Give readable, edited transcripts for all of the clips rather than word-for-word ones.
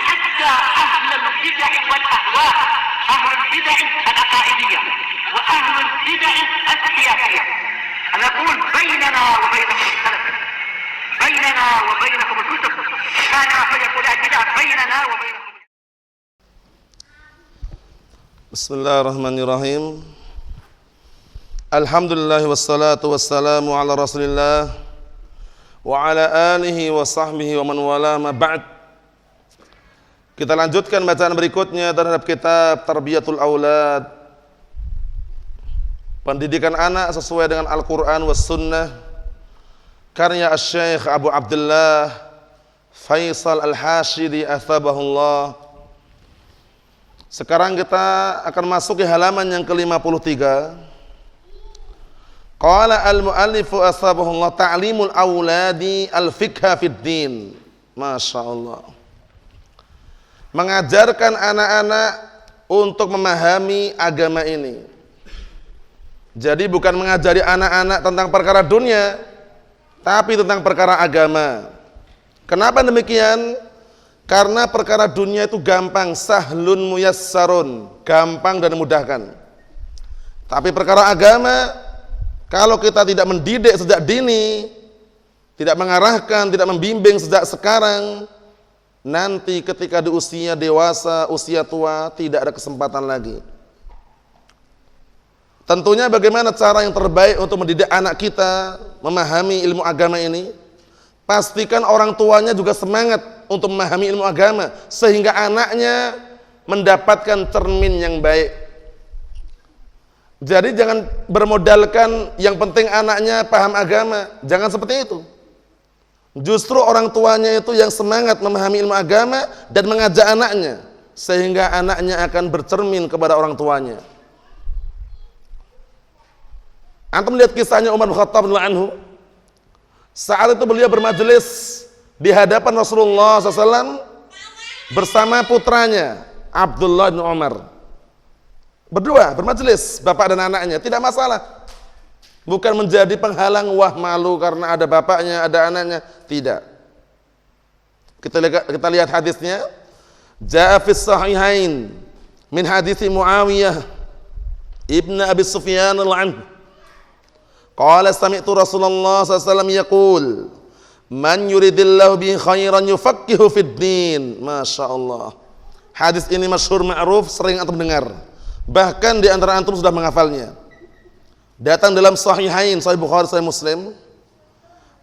حتى أهل البدع والأهواء، أهل البدع العقائدية وأهل البدع السياسية. أنا أقول بيننا وبينكم السلف، بيننا وبينكم الكتب، كان فيقول البدع بيننا وبينكم. Bismillahirrahmanirrahim. Alhamdulillah wassalatu wassalamu ala Rasulillah wa ala alihi wa sahbihi wa man wala ma ba'd. Kita lanjutkan bacaan berikutnya terhadap kitab Tarbiyatul Aulad, pendidikan anak sesuai dengan Al-Qur'an was Sunnah, karya Asy-Syaikh Abu Abdullah Faisal Al-Hashidi athabahullah. Sekarang kita akan masuk ke halaman yang ke-53. Qala al-muallifu asbahullah ta'limul auladi al-fiqha fid din. Masya Allah. Mengajarkan anak-anak untuk memahami agama ini. Jadi bukan mengajari anak-anak tentang perkara dunia, tapi tentang perkara agama. Kenapa demikian? Karena perkara dunia itu gampang, sahlun muyassarun, gampang dan memudahkan. Tapi perkara agama, kalau kita tidak mendidik sejak dini, tidak mengarahkan, tidak membimbing sejak sekarang, nanti ketika di usia dewasa, usia tua, tidak ada kesempatan lagi. Tentunya bagaimana cara yang terbaik untuk mendidik anak kita memahami ilmu agama ini? Pastikan orang tuanya juga semangat untuk memahami ilmu agama sehingga anaknya mendapatkan cermin yang baik. Jadi jangan bermodalkan yang penting anaknya paham agama, jangan seperti itu. Justru orang tuanya itu yang semangat memahami ilmu agama dan mengajak anaknya sehingga anaknya akan bercermin kepada orang tuanya. Antum lihat kisahnya Umar bin Khattab radhiyallahu anhu. Saat itu beliau bermajelis di hadapan Rasulullah SAW bersama putranya Abdullah bin Umar. Berdua bermajelis, bapak dan anaknya, tidak masalah. Bukan menjadi penghalang, wah malu karena ada bapaknya, ada anaknya, tidak. Kita lihat hadisnya. Ja'a fis sahihain min hadits Muawiyah ibn Abi Sufyan radhiyallahu anhu. Qala sami'tu Rasulullah SAW yaqul man yuridillahu bihi khairan yufaqihu fid din. Masya Allah. Hadis ini masyhur ma'ruf, sering antum dengar. Bahkan di antara antum sudah menghafalnya. Datang dalam Sahihain, Sahih Bukhari, Sahih Muslim.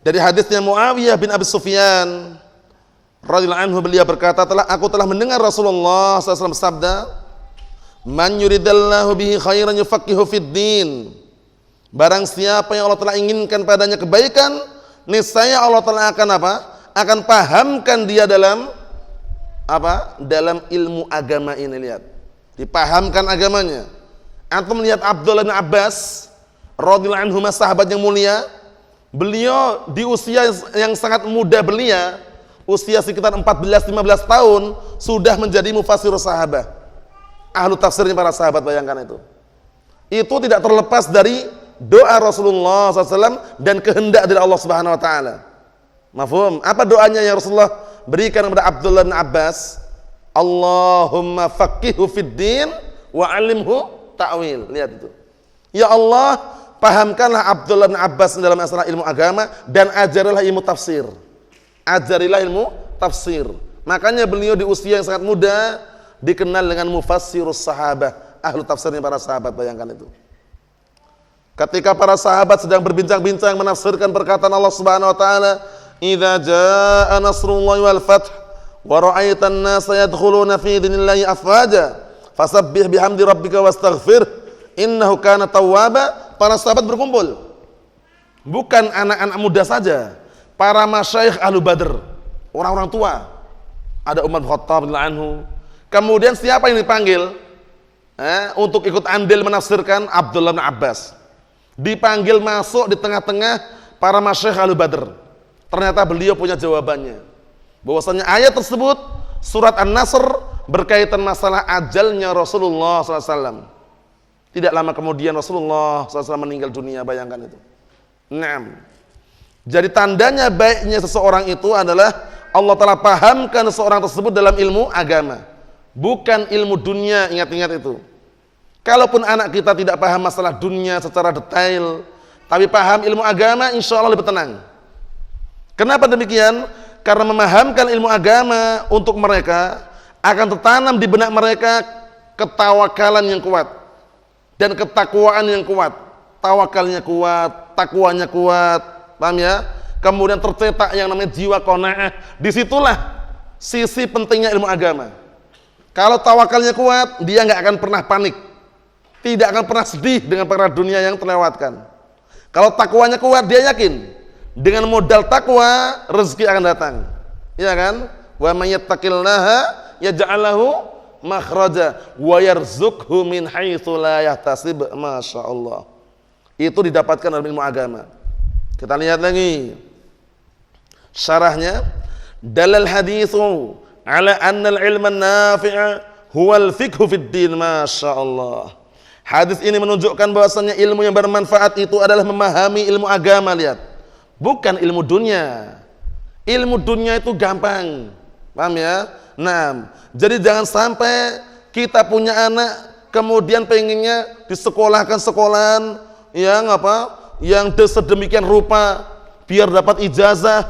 Dari hadisnya Muawiyah bin Abi Sufyan radhiyallahu anhu, beliau berkata, aku telah mendengar Rasulullah SAW bersabda, man yuridillahu bihi khairan yufaqihu fid din. Barang siapa yang Allah telah inginkan padanya kebaikan, niscaya Allah telah akan apa? Akan pahamkan dia dalam apa? Dalam ilmu agama ini. Lihat, dipahamkan agamanya. Antum melihat Abdullah bin Abbas radhiyallahu anhu, sahabat yang mulia. Beliau di usia yang sangat muda belia, usia sekitar 14-15 tahun, sudah menjadi mufassirus sahabat, ahlu tafsirnya para sahabat. Bayangkan itu. Itu tidak terlepas dari doa Rasulullah SAW dan kehendak dari Allah Subhanahu Wa Taala. Mafhum? Apa doanya yang Rasulullah berikan kepada Abdullah bin Abbas? Allahumma faqihu fid din wa alimhu ta'wil. Lihat itu. Ya Allah, pahamkanlah Abdullah bin Abbas dalam masalah ilmu agama dan ajarilah ilmu tafsir. Ajarilah ilmu tafsir. Makanya beliau di usia yang sangat muda dikenal dengan mufassirus sahabah, ahlu tafsirnya para sahabat. Bayangkan itu. Ketika para sahabat sedang berbincang-bincang menafsirkan perkataan Allah Subhanahu wa taala, "Idza jaa nasrullahi wal fath wa ra'aitan nasa yadkhuluna fi dinillahi afwaja, fasabbih bihamdi rabbika wastaghfir, innahu kana tawwaba." Para sahabat berkumpul. Bukan anak-anak muda saja, para masyayikh ahlu Badr, orang-orang tua. Ada Umar bin Khattab radhiyallahu anhu. Kemudian siapa yang dipanggil untuk ikut andil menafsirkan? Abdullah bin Abbas. Dipanggil masuk di tengah-tengah para masyayikh ahlu Badr. Ternyata beliau punya jawabannya. Bahwasanya ayat tersebut, surat An-Nasr, berkaitan masalah ajalnya Rasulullah SAW. Tidak lama kemudian Rasulullah SAW meninggal dunia, bayangkan itu. Naam. Jadi tandanya baiknya seseorang itu adalah Allah Ta'ala pahamkan seorang tersebut dalam ilmu agama, bukan ilmu dunia. Ingat-ingat itu. Kalaupun anak kita tidak paham masalah dunia secara detail, tapi paham ilmu agama, insya Allah lebih tenang. Kenapa demikian? Karena memahamkan ilmu agama untuk mereka akan tertanam di benak mereka ketawakalan yang kuat dan ketakwaan yang kuat. Tawakalnya kuat, takwanya kuat, paham ya? Kemudian tercetak yang namanya jiwa qanaah. Disitulah sisi pentingnya ilmu agama. Kalau tawakalnya kuat, dia nggak akan pernah panik, tidak akan pernah sedih dengan perkara dunia yang terlewatkan. Kalau takwanya kuat, dia yakin dengan modal takwa rezeki akan datang, ya kan? Wa may yattaqillaha yaj'al lahu makhraja wa yarzuqhu min haitsu la yahtasib. Masyaallah. Itu didapatkan dalam ilmu agama. Kita lihat lagi syarahnya. Dalal haditsu ala anna al-ilma an-nafi'a huwa al-fiqhu fid din. Masyaallah. Hadis ini menunjukkan bahwasannya ilmu yang bermanfaat itu adalah memahami ilmu agama. Lihat, bukan ilmu dunia. Ilmu dunia itu gampang, paham ya? Nah, jadi jangan sampai kita punya anak kemudian pengennya disekolahkan sekolahan yang yang sedemikian rupa biar dapat ijazah,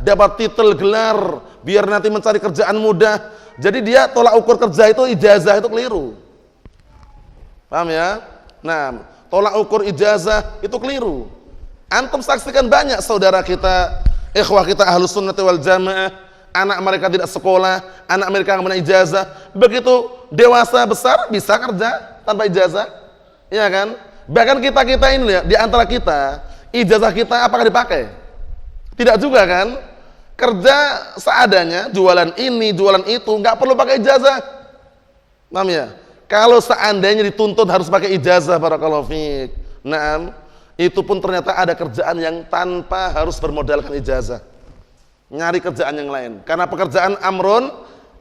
dapat titel gelar, biar nanti mencari kerjaan mudah. Jadi dia tolak ukur kerja itu ijazah, itu keliru. Paham ya? Nah, tolak ukur ijazah itu keliru. Antum saksikan banyak saudara kita, ikhwah kita ahlus sunnah wal jamaah, anak mereka tidak sekolah, anak mereka nggak punya ijazah, begitu dewasa besar bisa kerja tanpa ijazah, ya kan? Bahkan kita ini lihat, di antara kita, ijazah kita apakah dipakai? Tidak juga kan? Kerja seadanya, jualan ini, jualan itu, nggak perlu pakai ijazah. Paham ya? Kalau seandainya dituntut harus pakai ijazah, barakallahu fiik. Naam, itu pun ternyata ada kerjaan yang tanpa harus bermodalkan ijazah. Nyari kerjaan yang lain. Karena pekerjaan amrun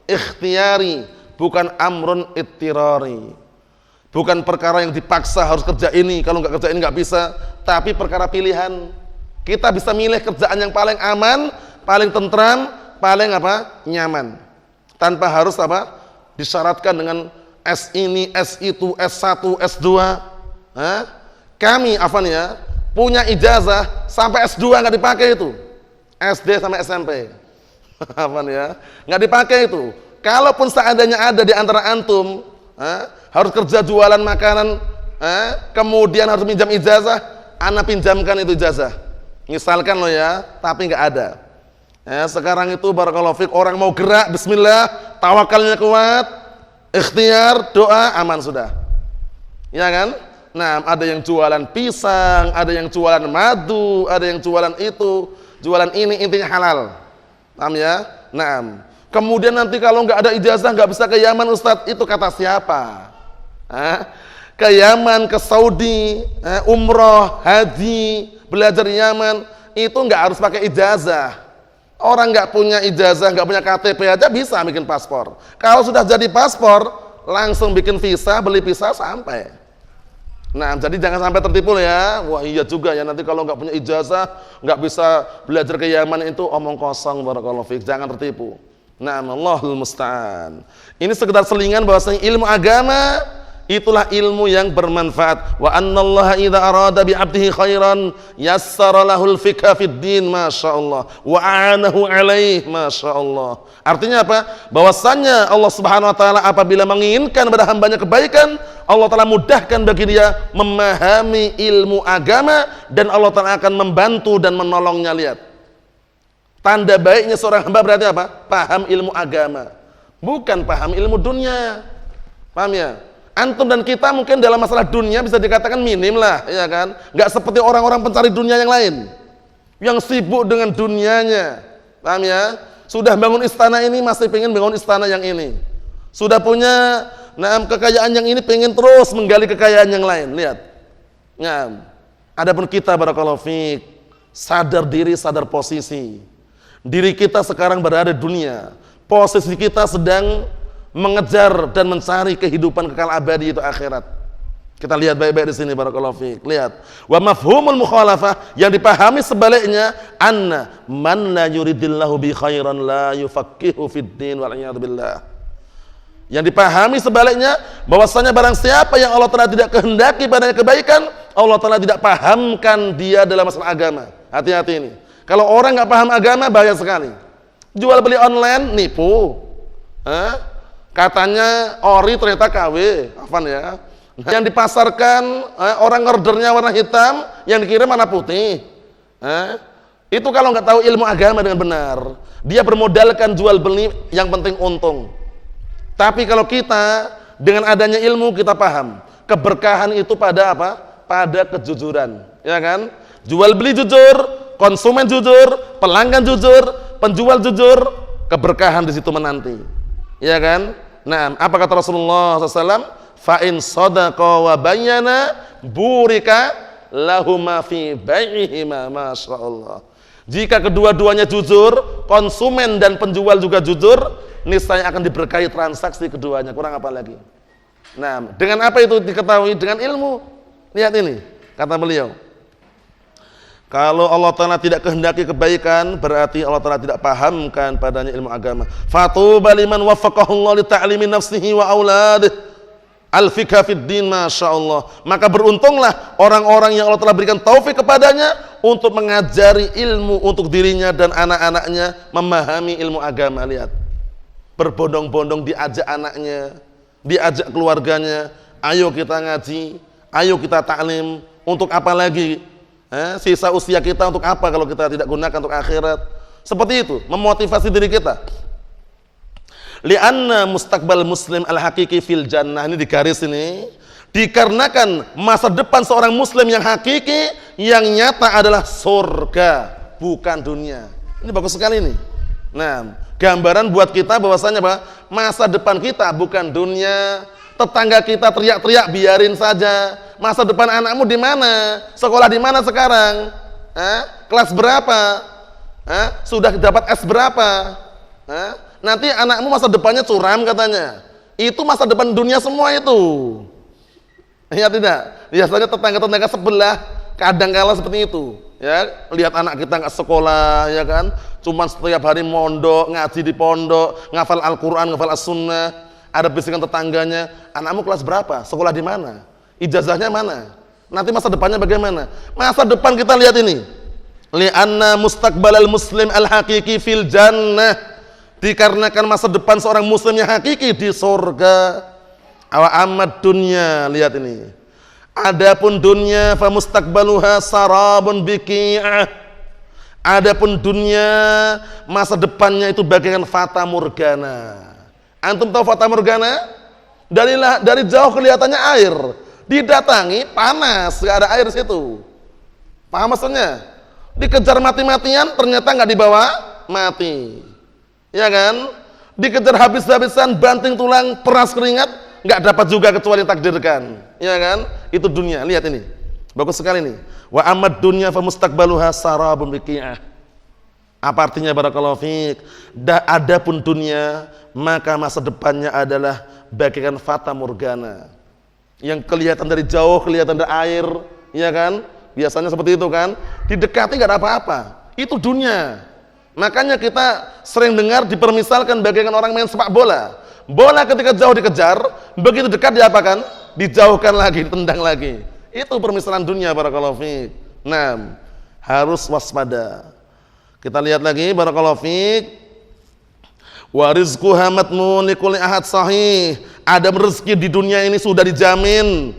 ikhtiyari, bukan amrun ittirari. Bukan perkara yang dipaksa harus kerja ini, kalau nggak kerja ini nggak bisa. Tapi perkara pilihan. Kita bisa milih kerjaan yang paling aman, paling tentram, paling nyaman. Tanpa harus disyaratkan dengan S ini, S itu, S1, S2. Kami punya ijazah sampai S2 nggak dipakai itu. SD sampai SMP. Nggak dipakai itu. Kalaupun seandainya ada di antara antum harus kerja jualan makanan, kemudian harus minjam ijazah, ana pinjamkan itu ijazah. Misalkan loh ya, tapi nggak ada. Sekarang itu barakallahu fiik, orang mau gerak, bismillah, tawakalnya kuat, ikhtiar, doa, aman sudah. Ya kan? Nah, ada yang jualan pisang, ada yang jualan madu, ada yang jualan itu, jualan ini, intinya halal. Paham ya? Nah, kemudian nanti kalau nggak ada ijazah nggak bisa ke Yaman, Ustadz, itu kata siapa? Ke Yaman, ke Saudi, umroh, haji, belajar Yaman, itu nggak harus pakai ijazah. Orang nggak punya ijazah, nggak punya KTP aja bisa bikin paspor. Kalau sudah jadi paspor, langsung bikin visa, beli visa sampai. Nah, jadi jangan sampai tertipu ya. Wah iya juga ya, nanti kalau nggak punya ijazah, nggak bisa belajar ke Yaman, itu omong kosong, barakallahu fiik. Jangan tertipu. Nah, Allahul musta'an. Ini sekedar selingan bahwasanya ilmu agama itulah ilmu yang bermanfaat. Wa annallaha idza arada bi 'abdihi khairan yassara lahul fiqha fid din, masyaallah, wa a'anahu alaih, masyaallah. Artinya apa? Bahwasanya Allah Subhanahu wa taala apabila menginginkan pada hambanya kebaikan, Allah taala mudahkan bagi dia memahami ilmu agama, dan Allah taala akan membantu dan menolongnya. Lihat. Tanda baiknya seorang hamba berarti apa? Paham ilmu agama, bukan paham ilmu dunia. Paham ya? Antum dan kita mungkin dalam masalah dunia bisa dikatakan minim lah, ya kan? Nggak seperti orang-orang pencari dunia yang lain, yang sibuk dengan dunianya. Paham ya? Sudah bangun istana ini masih pengen bangun istana yang ini. Sudah punya kekayaan yang ini pengen terus menggali kekayaan yang lain. Lihat. Nah, adapun kita barakallahu fiik, sadar diri, sadar posisi. Diri kita sekarang berada di dunia. Posisi kita sedang mengejar dan mencari kehidupan kekal abadi, itu akhirat. Kita lihat baik-baik di sini barakallahu fiik. Lihat. Wa mafhumul mukhalafah, yang dipahami sebaliknya, anna man la yuridillahu bi khairan la yufaqihu fid din wal iyad billah. Yang dipahami sebaliknya, bahwasanya barang siapa yang Allah Taala tidak kehendaki padanya kebaikan, Allah Taala tidak pahamkan dia dalam masalah agama. Hati-hati ini. Kalau orang nggak paham agama, bahaya sekali. Jual beli online nipu. Katanya ori ternyata KW. Afan ya. Yang dipasarkan orang ordernya warna hitam, yang dikirim warna putih. Itu kalau nggak tahu ilmu agama dengan benar, dia bermodalkan jual beli, yang penting untung. Tapi kalau kita dengan adanya ilmu, kita paham keberkahan itu pada apa? Pada kejujuran, ya kan? Jual beli jujur, konsumen jujur, pelanggan jujur, penjual jujur, keberkahan di situ menanti, ya kan? Nah, apa kata Rasulullah SAW? Fa in sadaqa wa bayyana burika lahuma fi bai'ihima, masyaallah. Jika kedua-duanya jujur, konsumen dan penjual juga jujur, niscaya akan diberkahi transaksi keduanya. Kurang apa lagi? Nah, dengan apa itu diketahui? Dengan ilmu. Lihat ini, kata beliau. Kalau Allah Ta'ala tidak kehendaki kebaikan, berarti Allah Ta'ala tidak pahamkan padanya ilmu agama. Fatuba liman waffaqahullah li ta'limi nafsihi wa auladih al-fiqh fid din, masya Allah. Maka beruntunglah orang-orang yang Allah telah berikan taufik kepadanya untuk mengajari ilmu untuk dirinya dan anak-anaknya memahami ilmu agama. Lihat, berbondong-bondong diajak anaknya, diajak keluarganya, ayo kita ngaji, ayo kita taklim. Untuk apa lagi? Sisa usia kita untuk apa kalau kita tidak gunakan untuk akhirat? Seperti itu, memotivasi diri kita. Li'anna mustaqbal muslim al-hakiki fil jannah, ini di garis ini, dikarenakan masa depan seorang muslim yang hakiki, yang nyata adalah surga, bukan dunia. Ini bagus sekali ini. Nah, gambaran buat kita bahwasanya apa? Masa depan kita bukan dunia. Tetangga kita teriak-teriak, biarin saja. Masa depan anakmu di mana? Sekolah di mana sekarang? Kelas berapa? Sudah dapat S berapa? Nanti anakmu masa depannya curam katanya. Itu masa depan dunia semua itu. Ya tidak? Biasanya tetangga-tetangga sebelah kadang kala seperti itu. Ya, lihat anak kita nggak sekolah, ya kan? Cuman setiap hari mondok, ngaji di pondok, ngafal Al-Qur'an, ngafal As-Sunnah. Ada bisikan tetangganya, anakmu kelas berapa? Sekolah di mana? Ijazahnya mana? Nanti masa depannya bagaimana? Masa depan kita lihat ini. Li'anna mustaqbalal muslim al-haqiqi fil jannah. Dikarenakan masa depan seorang muslim yang hakiki di surga. Awa amad dunya, lihat ini. Adapun dunya fa mustaqbaluha sarabun biqi'ah. Adapun dunya, masa depannya itu bagaikan fata morgana. Antum tahu fata morgana? Dari jauh kelihatannya air, didatangi panas, gak ada air di situ. Paham maksudnya? Dikejar mati-matian, ternyata nggak dibawa mati. Ya kan? Dikejar habis-habisan, banting tulang, peras keringat, nggak dapat juga kecuali takdirkan. Ya kan? Itu dunia. Lihat ini, bagus sekali nih. Wa amad dunya fa mustaqbaluha sarabun biqi'ah. Apa artinya barakallahu fiik? Adapun dunia, maka masa depannya adalah bagaikan fata morgana. Yang kelihatan dari jauh, kelihatan dari air, ya kan? Biasanya seperti itu kan? Didekati nggak ada apa-apa. Itu dunia. Makanya kita sering dengar dipermisalkan bagaikan orang main sepak bola. Bola ketika jauh dikejar, begitu dekat diapakan? Dijauhkan lagi, ditendang lagi. Itu permisalan dunia barakallahu fiik. Nah, harus waspada. Kita lihat lagi barakallahu fiik. Wa rizquha matmun likulli ahad sahih. Ada rezeki di dunia ini sudah dijamin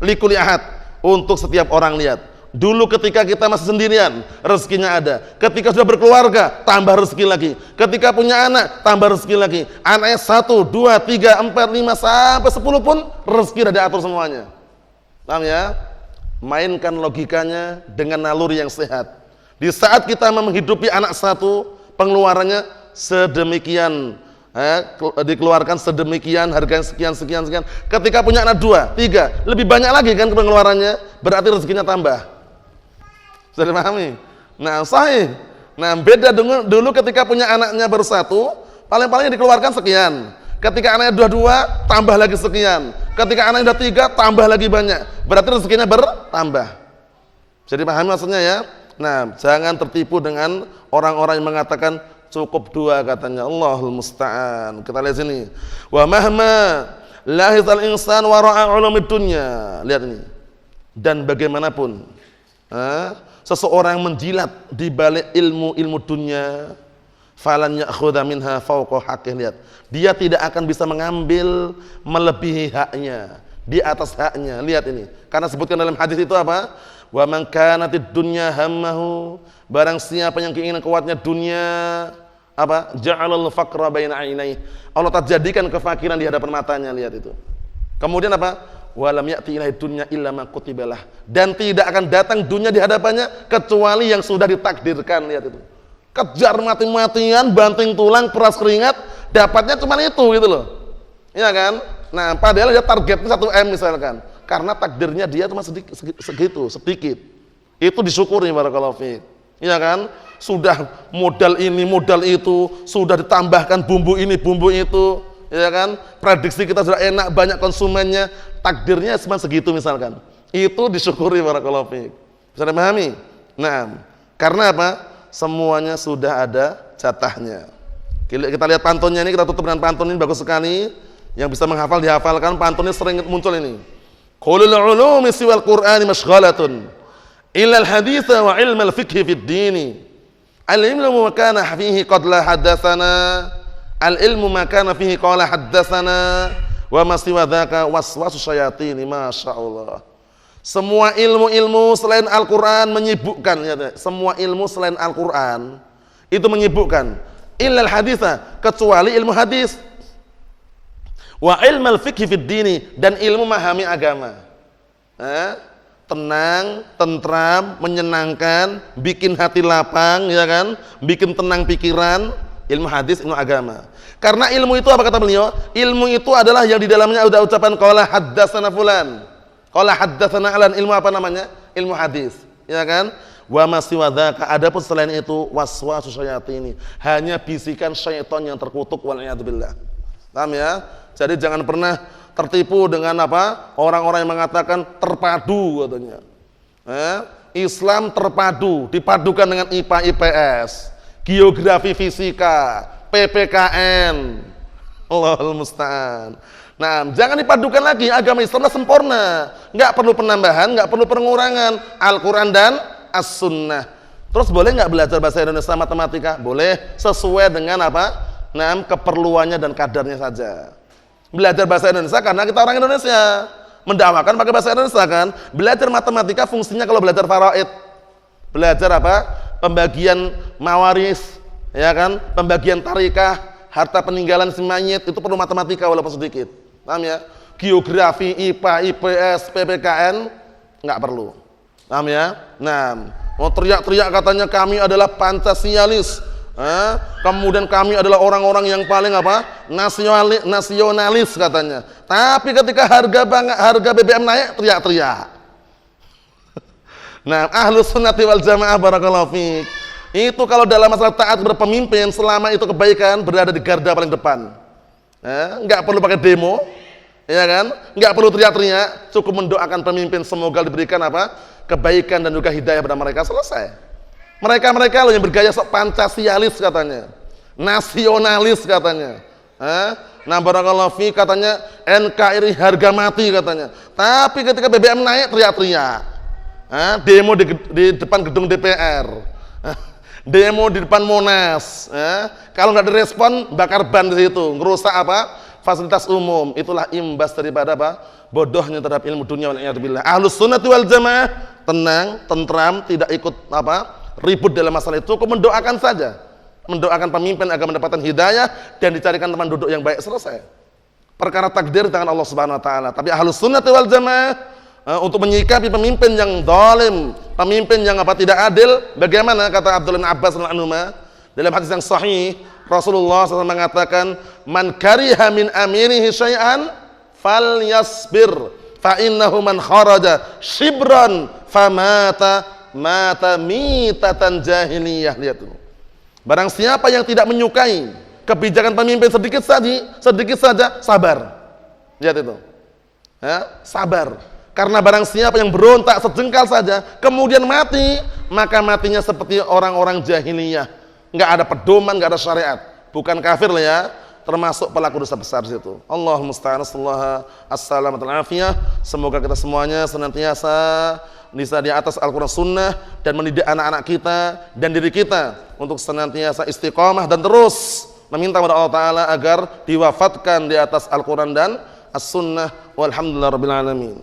likulli ahad, untuk setiap orang. Lihat. Dulu ketika kita masih sendirian, rezekinya ada. Ketika sudah berkeluarga, tambah rezeki lagi. Ketika punya anak, tambah rezeki lagi. Anaknya 1, 2, 3, 4, 5 sampai 10 pun rezeki sudah diatur semuanya. Paham ya? Mainkan logikanya dengan naluri yang sehat. Di saat kita menghidupi anak 1, pengeluarannya sedemikian, dikeluarkan sedemikian, harganya sekian. Ketika punya anak 2, 3, lebih banyak lagi kan pengeluarannya, berarti rezekinya tambah. Sudah dipahami? Nah, sahih. Nah, beda dulu ketika punya anaknya baru 1, paling-paling dikeluarkan sekian. Ketika anaknya udah 2, tambah lagi sekian. Ketika anaknya udah 3, tambah lagi banyak. Berarti rezekinya bertambah. Jadi pahami maksudnya ya? Nah, jangan tertipu dengan orang-orang yang mengatakan cukup 2 katanya. Allahul musta'an. Kita lihat sini. Wa mahma lahizal insan wa ra'a ulumid dunya. Lihat ini. Dan bagaimanapun seseorang menjilat di balik ilmu dunia, falan ya'khudha minha fawqa haqqih. Lihat, dia tidak akan bisa mengambil melebihi haknya, di atas haknya. Lihat ini, karena sebutkan dalam hadis itu apa? Wa man kanatid dunya hammahu, barang siapa yang keinginan kuatnya dunia, apa? Ja'alal faqra baina ainaihi, Allah tak jadikan kefakiran di hadapan matanya. Lihat itu. Kemudian apa? Walam ya'ti ilaihi dunya illa ma kutibalah, dan tidak akan datang dunia di hadapannya kecuali yang sudah ditakdirkan. Lihat itu. Kejar mati-matian, banting tulang, peras keringat, dapatnya cuma itu gitu loh. Iya kan? Nah, padahal dia targetnya 1 M misalkan. Karena takdirnya dia cuma sedikit. Itu disyukuri barakallahu fiik. Iya kan? Sudah modal ini, modal itu, sudah ditambahkan bumbu ini, bumbu itu, ya kan? Prediksi kita sudah enak, banyak konsumennya, takdirnya cuma segitu misalkan. Itu disyukuri barakallahu fiik. Bisa dipahami? Nah, karena apa? Semuanya sudah ada jatahnya. Kita lihat pantunnya ini, kita tutup dengan pantun ini bagus sekali. Yang bisa menghafal dihafalkan, pantunnya sering muncul ini. Qulul ulumi siwal Qur'ani mashghalatun illal haditha wa ilmal fiqhi fid dini. Al-ilmu ma kana fihi qad la hadatsana, al-ilmu ma kana fihi qala hadatsana, wa ma siwa dzaka waswasu syayatin. Masyaallah. Semua ilmu-ilmu selain Al-Qur'an menyibukkan, ya. Semua ilmu selain Al-Qur'an itu menyibukkan. Illal haditha, kecuali ilmu hadis. Wa ilmal fiqhi fid dini, dan ilmu memahami agama. Tenang, tentram, menyenangkan, bikin hati lapang, ya kan? Bikin tenang pikiran, ilmu hadis, ilmu agama. Karena ilmu itu apa kata beliau? Ilmu itu adalah yang di dalamnya ada ucapan qala haddatsana fulan, qala haddatsana alan. Ilmu apa namanya? Ilmu hadis, ya kan? Wa masiwa dzaka, adapun selain itu waswasu syayatin, hanya bisikan syaitan yang terkutuk, wal iyad billah. Paham ya? Jadi jangan pernah tertipu dengan apa? Orang-orang yang mengatakan terpadu katanya. Islam terpadu, dipadukan dengan IPA IPS, geografi fisika, PPKN. Allahul musta'an. Nah, jangan dipadukan lagi, agama Islam sempurna. Enggak perlu penambahan, enggak perlu pengurangan. Al-Qur'an dan As-Sunnah. Terus boleh enggak belajar bahasa Indonesia, matematika? Boleh, sesuai dengan apa? Nah, keperluannya dan kadarnya saja. Belajar bahasa Indonesia karena kita orang Indonesia, mendakwakan pakai bahasa Indonesia kan. Belajar matematika fungsinya kalau belajar faraid, belajar apa? Pembagian mawaris, ya kan? Pembagian tarikah, harta peninggalan si mayit, itu perlu matematika walaupun sedikit. Paham ya? Geografi, IPA, IPS, PPKN nggak perlu. Paham ya? Nah, mau teriak-teriak katanya kami adalah Pancasialis. Kemudian kami adalah orang-orang yang paling apa? Nasionalis katanya. Tapi ketika harga BBM naik, teriak-teriak. Nah, ahlus sunnati wal jamaah barakallahu fiik. Itu kalau dalam masalah taat berpemimpin, selama itu kebaikan, berada di garda paling depan. Enggak perlu pakai demo, ya kan? Enggak perlu teriak-teriak, cukup mendoakan pemimpin semoga diberikan apa? Kebaikan dan juga hidayah pada mereka, selesai. Mereka loh yang bergaya sok Pancasialis katanya, nasionalis katanya. Nah, barakallahu fi katanya NKRI harga mati katanya. Tapi ketika BBM naik teriak-teriak. Demo di depan gedung DPR. Demo di depan Monas. Kalau nggak direspon bakar ban di situ, ngerusak apa? Fasilitas umum. Itulah imbas daripada apa? Bodohnya terhadap ilmu dunia wal iyad billah. Ahlus sunnati wal jamaah tenang, tentram, tidak ikut apa? Ribut dalam masalah itu, cukup mendoakan saja, mendoakan pemimpin agar mendapatkan hidayah dan dicarikan teman duduk yang baik, selesai. Perkara takdir di tangan Allah Subhanahu wa taala. Tapi ahlus sunnah wal jamaah untuk menyikapi pemimpin yang zalim, pemimpin yang apa tidak adil, bagaimana kata Abdullah bin Abbas radhiyallahu anhu dalam hadis yang sahih, Rasulullah SAW mengatakan, "Man kariha min amirihi syai'an falyasbir, fa innahu man kharaja shibran famata mata mitatan jahiliyah." Lihat tuh. Barang siapa yang tidak menyukai kebijakan pemimpin sedikit saja sabar. Lihat itu. Ya, sabar. Karena barang siapa yang berontak sejengkal saja kemudian mati, maka matinya seperti orang-orang jahiliyah. Enggak ada pedoman, enggak ada syariat. Bukan kafir lah ya, termasuk pelaku dosa besar situ. Allahumma musta'an, sallallahu assalamualaikum warahmatullahi wabarakatuh. Semoga kita semuanya senantiasa bisa di atas Al-Quran Sunnah dan mendidik anak-anak kita dan diri kita untuk senantiasa istiqamah dan terus meminta kepada Allah Ta'ala agar diwafatkan di atas Al-Quran dan As-Sunnah. Walhamdulillah Rabbil Alamin.